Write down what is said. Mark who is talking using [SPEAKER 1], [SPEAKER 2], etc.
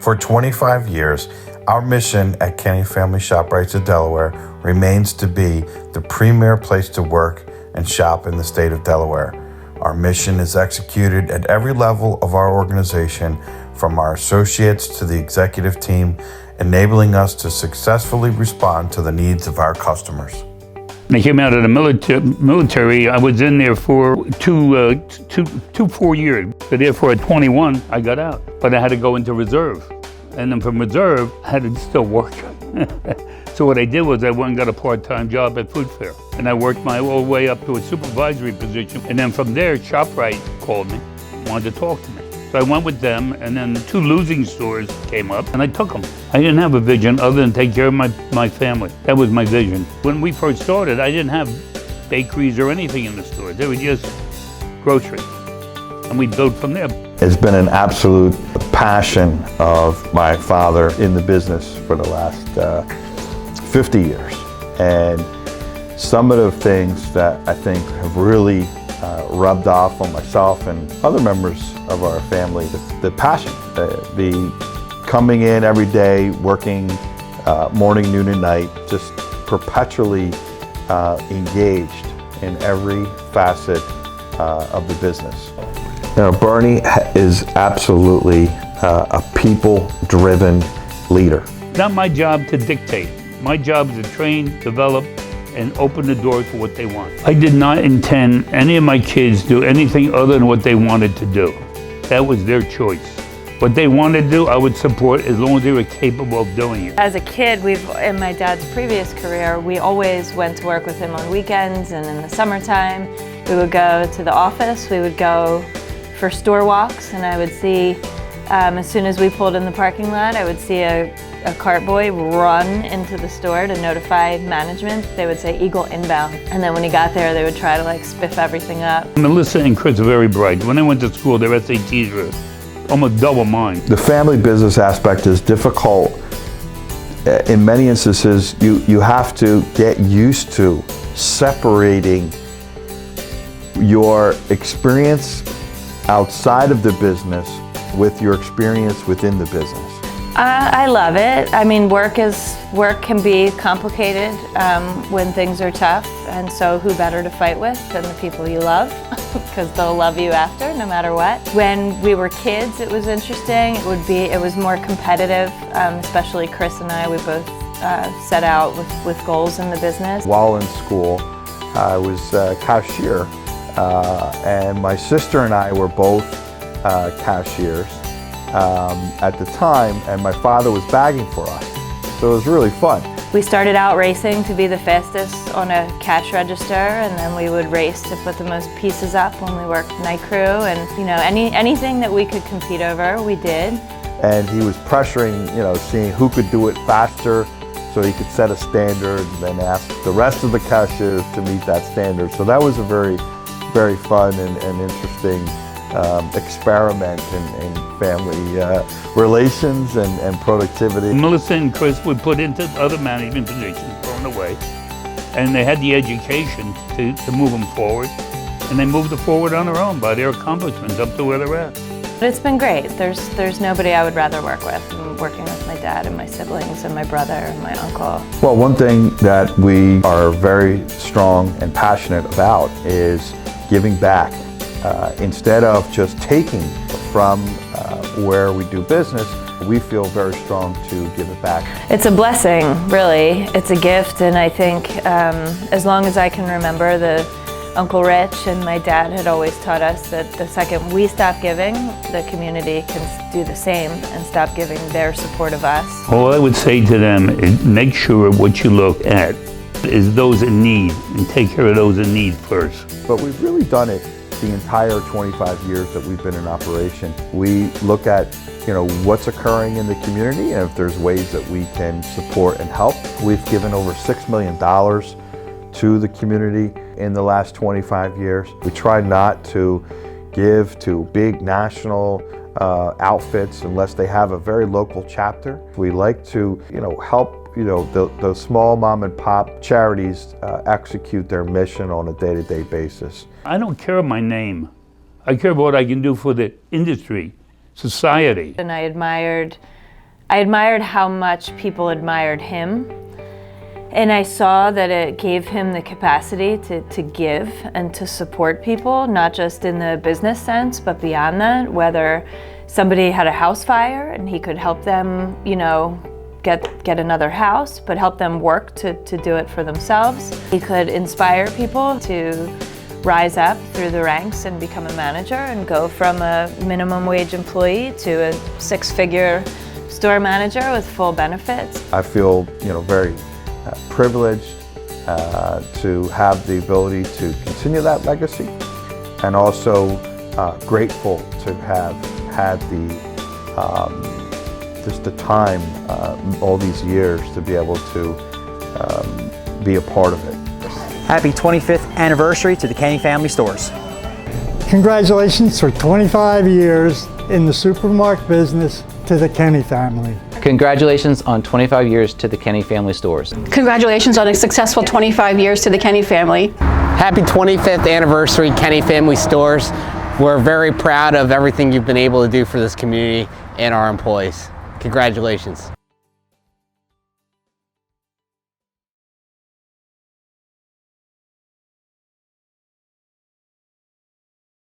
[SPEAKER 1] For 25 years, our mission at Kenny Family ShopRites of Delaware remains to be the premier place to work and shop in the state of Delaware. Our mission is executed at every level of our organization, from our associates to the executive team, enabling us to successfully respond to the needs of our customers.
[SPEAKER 2] When I came out of the military, I was in there for two 4 years. So therefore at 21, I got out. But I had to go into reserve. And then from reserve, I had to still work. So what I did was I went and got a part-time job at Food Fair. And I worked my whole way up to a supervisory position. And then from there, ShopRites called me, wanted to talk to me. So I went with them, and then 2 losing stores came up, and I took them. I didn't have a vision other than take care of my family. That was my vision. When we first started, I didn't have bakeries or anything in the store. They were just grocery. And we built from there.
[SPEAKER 3] It's been an absolute passion of my father in the business for the last 50 years. And some of the things that I think have really rubbed off on myself and other members of our family, the passion, the coming in every day, working morning, noon, and night, just perpetually engaged in every facet of the business. You know, Bernie is absolutely a people-driven leader.
[SPEAKER 2] It's not my job to dictate. My job is to train, develop, and open the door for what they want. I did not intend any of my kids do anything other than what they wanted to do. That was their choice. What they wanted to do, I would support as long as they were capable of doing it.
[SPEAKER 4] As a kid, in my dad's previous career, we always went to work with him on weekends, and in the summertime, we would go to the office, we would go for store walks, and I would see, as soon as we pulled in the parking lot, I would see a cart boy run into the store to notify management. They would say Eagle inbound. And then when he got there, they would try to spiff everything up.
[SPEAKER 2] Melissa and Chris are very bright. When they went to school, their SATs were almost double mine.
[SPEAKER 3] The family business aspect is difficult. In many instances, you have to get used to separating your experience outside of the business with your experience within the business.
[SPEAKER 4] I love it. I mean, work can be complicated when things are tough, and so who better to fight with than the people you love, because they'll love you after, no matter what. When we were kids, it was interesting. It was more competitive, especially Chris and I. We both set out with goals in the business.
[SPEAKER 3] While in school, I was a cashier, and my sister and I were both cashiers at the time, and my father was bagging for us. So it was really fun.
[SPEAKER 4] We started out racing to be the fastest on a cash register, and then we would race to put the most pieces up when we worked night crew, and anything that we could compete over, we did.
[SPEAKER 3] And he was pressuring, seeing who could do it faster so he could set a standard and then ask the rest of the cashiers to meet that standard. So that was a very, very fun and interesting experiment in family relations and productivity.
[SPEAKER 2] Melissa and Chris would put into other management positions along the way, and they had the education to move them forward, and they moved them forward on their own by their accomplishments up to where they're at.
[SPEAKER 4] It's been great. There's nobody I would rather work with. I'm working with my dad and my siblings and my brother and my uncle.
[SPEAKER 3] Well, one thing that we are very strong and passionate about is giving back. Instead of just taking from where we do business, we feel very strong to give it back.
[SPEAKER 4] It's a blessing, really. It's a gift, and I think as long as I can remember, Uncle Rich and my dad had always taught us that the second we stop giving, the community can do the same and stop giving their support of us.
[SPEAKER 2] All I would say to them is make sure what you look at is those in need, and take care of those in need first.
[SPEAKER 3] But we've really done it the entire 25 years that we've been in operation. We look at what's occurring in the community, and if there's ways that we can support and help. We've given over $6 million to the community in the last 25 years. We try not to give to big national outfits unless they have a very local chapter. We like to help the small mom and pop charities execute their mission on a day-to-day basis.
[SPEAKER 2] I don't care my name. I care about what I can do for the industry, society.
[SPEAKER 4] And I admired I admired how much people admired him. And I saw that it gave him the capacity to give and to support people, not just in the business sense, but beyond that, whether somebody had a house fire and he could help them, get another house, but help them work to do it for themselves. He could inspire people to rise up through the ranks and become a manager and go from a minimum wage employee to a six-figure store manager with full benefits.
[SPEAKER 3] I feel, very privileged to have the ability to continue that legacy, and also grateful to have had just the time all these years to be able to be a part of it.
[SPEAKER 5] Happy 25th anniversary to the Kenny Family Stores.
[SPEAKER 6] Congratulations for 25 years in the supermarket business to the Kenny family.
[SPEAKER 7] Congratulations on 25 years to the Kenny Family Stores.
[SPEAKER 8] Congratulations on a successful 25 years to the Kenny family.
[SPEAKER 9] Happy 25th anniversary, Kenny Family Stores. We're very proud of everything you've been able to do for this community and our employees. Congratulations.